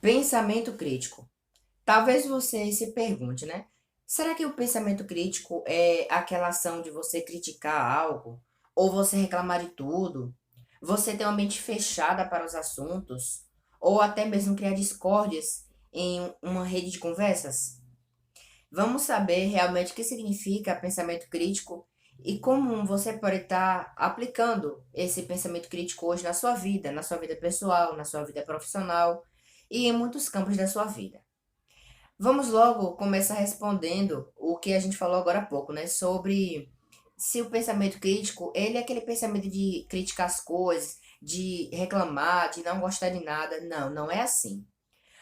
Pensamento crítico. Talvez você se pergunte, né? Será que o pensamento crítico é aquela ação de você criticar algo? Ou você reclamar de tudo? Você ter uma mente fechada para os assuntos? Ou até mesmo criar discórdias em uma rede de conversas? Vamos saber realmente o que significa pensamento crítico e como você pode estar aplicando esse pensamento crítico hoje na sua vida pessoal, na sua vida profissional e em muitos campos da sua vida. Vamos logo começar respondendo o que a gente falou agora há pouco, né? Sobre se o pensamento crítico, ele é aquele pensamento de criticar as coisas, de reclamar, de não gostar de nada. Não, não é assim.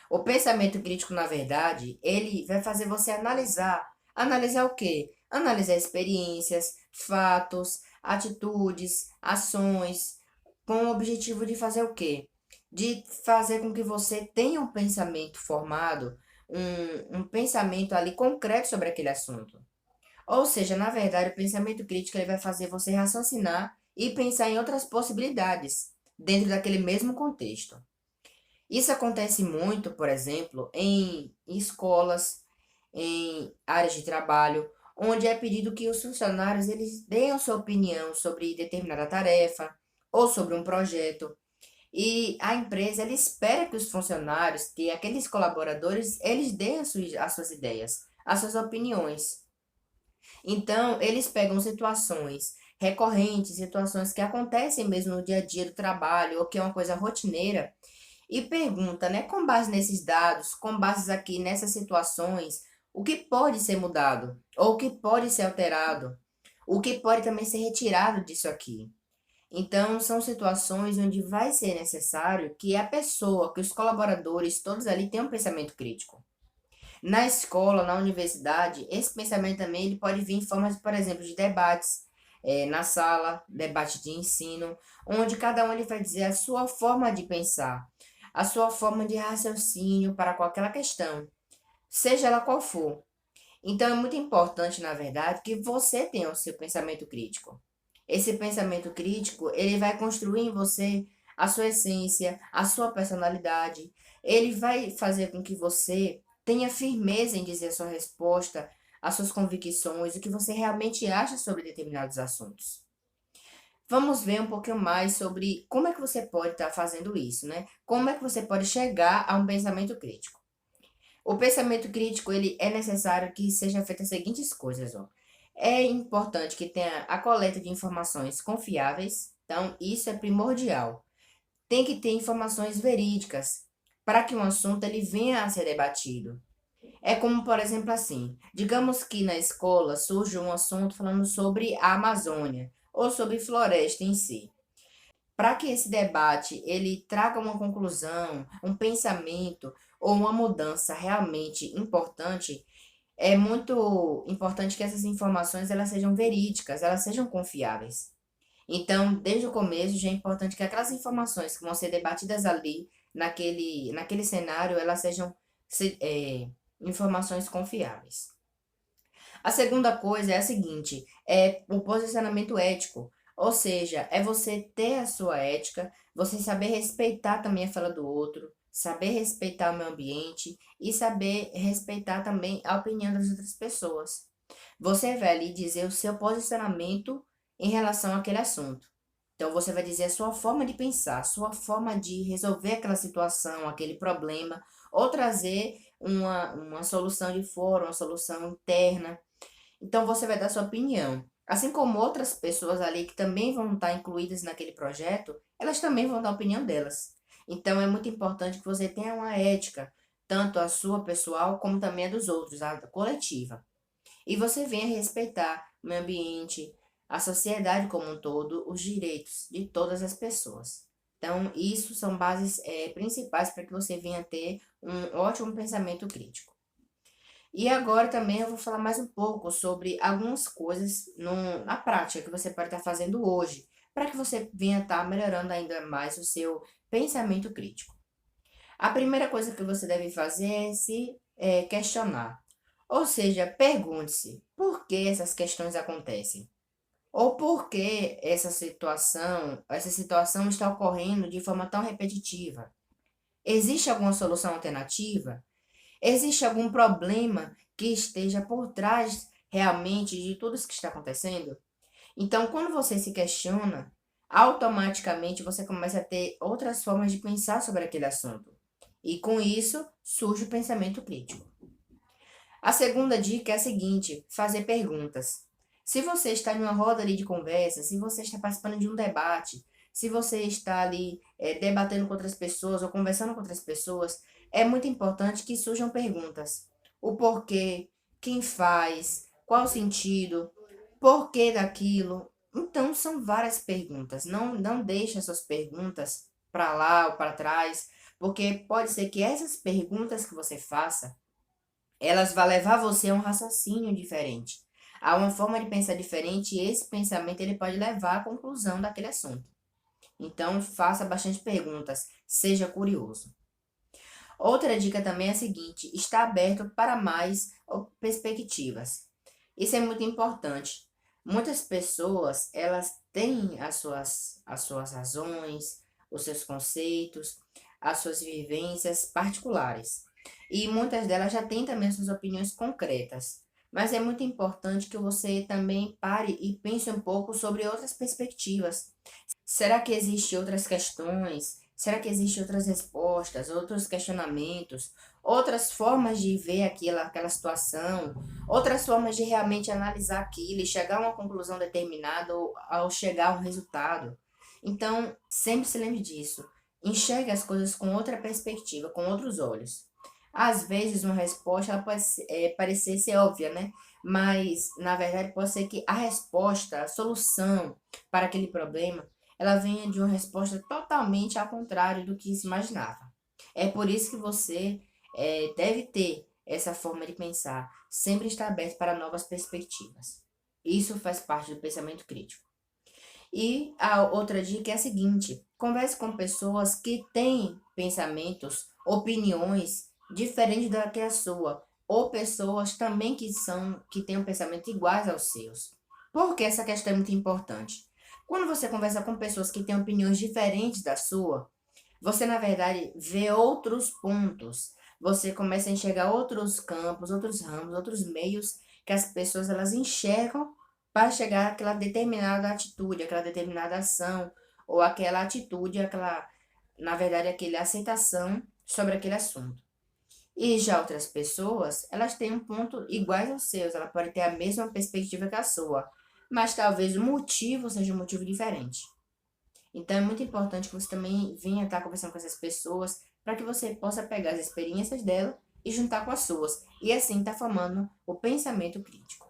O pensamento crítico, na verdade, ele vai fazer você analisar. Analisar o quê? Analisar experiências, fatos, atitudes, ações, com o objetivo de fazer o quê? De fazer com que você tenha um pensamento formado, um pensamento ali concreto sobre aquele assunto. Ou seja, na verdade, o pensamento crítico ele vai fazer você raciocinar e pensar em outras possibilidades dentro daquele mesmo contexto. Isso acontece muito, por exemplo, em escolas, em áreas de trabalho, onde é pedido que os funcionários eles deem a sua opinião sobre determinada tarefa ou sobre um projeto. E a empresa ela espera que os funcionários, que aqueles colaboradores, eles deem as suas ideias, as suas opiniões. Então, eles pegam situações recorrentes, situações que acontecem mesmo no dia a dia do trabalho, ou que é uma coisa rotineira, e pergunta, né, com base nesses dados, com base aqui nessas situações, o que pode ser mudado, ou o que pode ser alterado, o que pode também ser retirado disso aqui. Então, são situações onde vai ser necessário que a pessoa, que os colaboradores, todos ali tenham um pensamento crítico. Na escola, na universidade, esse pensamento também ele pode vir em formas, por exemplo, de debates, na sala, debate de ensino, onde cada um ele vai dizer a sua forma de pensar, a sua forma de raciocínio para qualquer questão, seja ela qual for. Então, é muito importante, na verdade, que você tenha o seu pensamento crítico. Esse pensamento crítico, ele vai construir em você a sua essência, a sua personalidade. Ele vai fazer com que você tenha firmeza em dizer a sua resposta, as suas convicções, o que você realmente acha sobre determinados assuntos. Vamos ver um pouquinho mais sobre como é que você pode estar fazendo isso, né? Como é que você pode chegar a um pensamento crítico. O pensamento crítico, ele é necessário que seja feita as seguintes coisas, ó. É importante que tenha a coleta de informações confiáveis, então isso é primordial. Tem que ter informações verídicas para que um assunto ele venha a ser debatido. É como, por exemplo, assim, digamos que na escola surge um assunto falando sobre a Amazônia ou sobre floresta em si. Para que esse debate ele traga uma conclusão, um pensamento ou uma mudança realmente importante, é muito importante que essas informações elas sejam verídicas, elas sejam confiáveis. Então, desde o começo, já é importante que aquelas informações que vão ser debatidas ali, naquele cenário, elas sejam informações confiáveis. A segunda coisa é a seguinte, é o posicionamento ético, ou seja, é você ter a sua ética, você saber respeitar também a fala do outro, saber respeitar o meio ambiente e saber respeitar também a opinião das outras pessoas. Você vai ali dizer o seu posicionamento em relação àquele assunto. Então, você vai dizer a sua forma de pensar, a sua forma de resolver aquela situação, aquele problema, ou trazer uma solução de fora, uma solução interna. Então você vai dar sua opinião. Assim como outras pessoas ali que também vão estar incluídas naquele projeto, elas também vão dar a opinião delas. Então é muito importante que você tenha uma ética, tanto a sua pessoal como também a dos outros, a coletiva. E você venha respeitar o meio ambiente, a sociedade como um todo, os direitos de todas as pessoas. Então, isso são bases principais para que você venha ter um ótimo pensamento crítico. E agora também eu vou falar mais um pouco sobre algumas coisas na prática que você pode estar fazendo hoje, para que você venha estar melhorando ainda mais o seu pensamento crítico. A primeira coisa que você deve fazer é se questionar. Ou seja, pergunte-se por que essas questões acontecem. Ou por que essa situação está ocorrendo de forma tão repetitiva. Existe alguma solução alternativa? Existe algum problema que esteja por trás realmente de tudo isso que está acontecendo? Então, quando você se questiona, automaticamente você começa a ter outras formas de pensar sobre aquele assunto. E com isso surge o pensamento crítico. A segunda dica é a seguinte: fazer perguntas. Se você está em uma roda ali de conversa, se você está participando de um debate, se você está ali debatendo com outras pessoas ou conversando com outras pessoas, é muito importante que surjam perguntas. O porquê, quem faz, qual o sentido, porquê daquilo. Então, são várias perguntas. Não deixe essas perguntas para lá ou para trás, porque pode ser que essas perguntas que você faça elas vão levar você a um raciocínio diferente, a uma forma de pensar diferente, e esse pensamento ele pode levar à conclusão daquele assunto. Então, faça bastante perguntas, seja curioso. Outra dica também é a seguinte: está aberto para mais perspectivas. Isso é muito importante. Muitas pessoas, elas têm as suas razões, os seus conceitos, as suas vivências particulares. E muitas delas já têm também suas opiniões concretas. Mas é muito importante que você também pare e pense um pouco sobre outras perspectivas. Será que existem outras questões? Será que existem outras respostas, outros questionamentos, outras formas de ver aquela situação, outras formas de realmente analisar aquilo e chegar a uma conclusão determinada ou ao chegar a um resultado? Então, sempre se lembre disso. Enxergue as coisas com outra perspectiva, com outros olhos. Às vezes, uma resposta ela pode parecer ser óbvia, né? Mas, na verdade, pode ser que a resposta, a solução para aquele problema ela venha de uma resposta totalmente ao contrário do que se imaginava. É por isso que você deve ter essa forma de pensar, sempre estar aberto para novas perspectivas. Isso faz parte do pensamento crítico. E a outra dica é a seguinte: converse com pessoas que têm pensamentos, opiniões diferentes da que a sua, ou pessoas também que têm um pensamento iguais aos seus. Por que essa questão é muito importante? Quando você conversa com pessoas que têm opiniões diferentes da sua, você na verdade vê outros pontos. Você começa a enxergar outros campos, outros ramos, outros meios que as pessoas elas enxergam para chegar àquela determinada atitude, aquela determinada ação, ou aquela atitude, aquela, na verdade, aquela aceitação sobre aquele assunto. E já outras pessoas, elas têm um ponto iguais aos seus, ela pode ter a mesma perspectiva que a sua, mas talvez o motivo seja um motivo diferente. Então é muito importante que você também venha estar conversando com essas pessoas para que você possa pegar as experiências dela e juntar com as suas, e assim estar formando o pensamento crítico.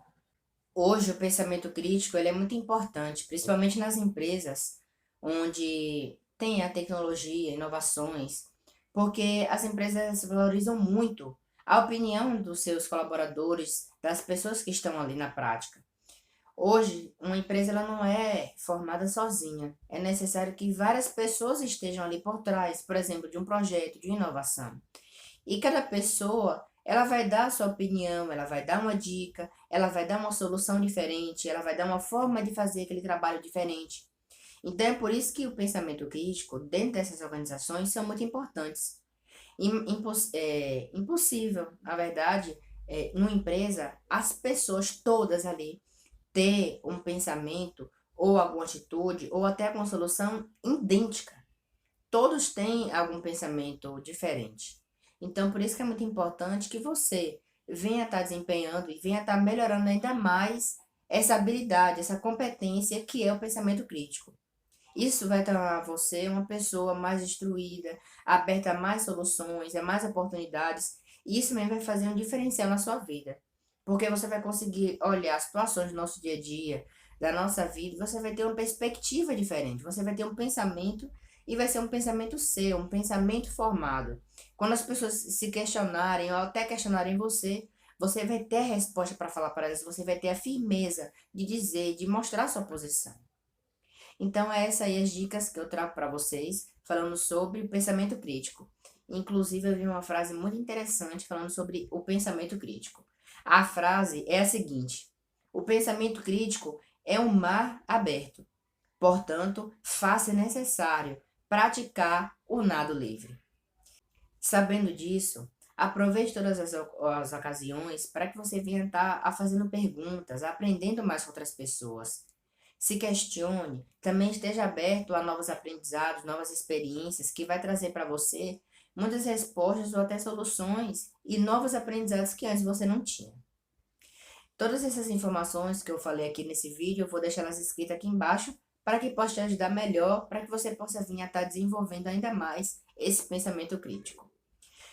Hoje, o pensamento crítico ele é muito importante, principalmente nas empresas onde tem a tecnologia, inovações, porque as empresas valorizam muito a opinião dos seus colaboradores, das pessoas que estão ali na prática. Hoje, uma empresa ela não é formada sozinha. É necessário que várias pessoas estejam ali por trás, por exemplo, de um projeto de inovação. E cada pessoa, ela vai dar a sua opinião, ela vai dar uma dica, ela vai dar uma solução diferente, ela vai dar uma forma de fazer aquele trabalho diferente. Então é por isso que o pensamento crítico dentro dessas organizações são muito importantes. Impossível, na verdade, numa empresa, as pessoas todas ali ter um pensamento ou alguma atitude ou até alguma solução idêntica. Todos têm algum pensamento diferente. Então, por isso que é muito importante que você venha estar desempenhando e venha estar melhorando ainda mais essa habilidade, essa competência que é o pensamento crítico. Isso vai tornar você uma pessoa mais instruída, aberta a mais soluções, a mais oportunidades, e isso mesmo vai fazer um diferencial na sua vida. Porque você vai conseguir olhar as situações do nosso dia a dia, da nossa vida, você vai ter uma perspectiva diferente, você vai ter um pensamento e vai ser um pensamento seu, um pensamento formado. Quando as pessoas se questionarem ou até questionarem você, você vai ter a resposta para falar para elas, você vai ter a firmeza de dizer, de mostrar sua posição. Então, é essa aí as dicas que eu trago para vocês, falando sobre o pensamento crítico. Inclusive, eu vi uma frase muito interessante falando sobre o pensamento crítico. A frase é a seguinte: o pensamento crítico é um mar aberto. Portanto, faça necessário praticar o nado livre. Sabendo disso, aproveite todas as ocasiões para que você venha estar a fazendo perguntas, aprendendo mais com outras pessoas. Se questione, também esteja aberto a novos aprendizados, novas experiências que vai trazer para você muitas respostas ou até soluções e novos aprendizados que antes você não tinha. Todas essas informações que eu falei aqui nesse vídeo, eu vou deixar elas escritas aqui embaixo para que possa te ajudar melhor, para que você possa vir a estar desenvolvendo ainda mais esse pensamento crítico.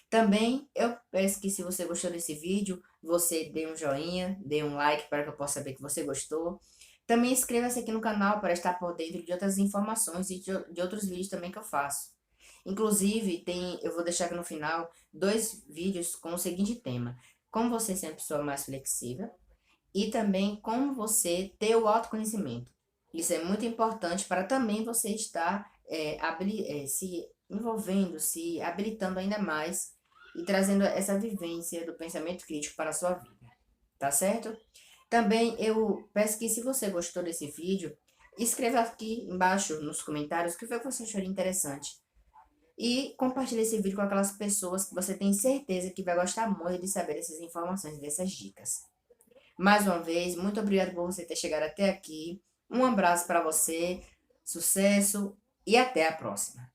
Também eu peço que, se você gostou desse vídeo, você dê um joinha, dê um like para que eu possa saber que você gostou. Também inscreva-se aqui no canal para estar por dentro de outras informações e de outros vídeos também que eu faço. Inclusive, eu vou deixar aqui no final 2 vídeos com o seguinte tema: como você ser uma pessoa mais flexível e também como você ter o autoconhecimento. Isso é muito importante para também você estar se envolvendo, se habilitando ainda mais e trazendo essa vivência do pensamento crítico para a sua vida, tá certo? Também eu peço que, se você gostou desse vídeo, escreva aqui embaixo nos comentários o que foi que você achou interessante. E compartilhe esse vídeo com aquelas pessoas que você tem certeza que vai gostar muito de saber dessas informações, dessas dicas. Mais uma vez, muito obrigado por você ter chegado até aqui. Um abraço para você, sucesso e até a próxima.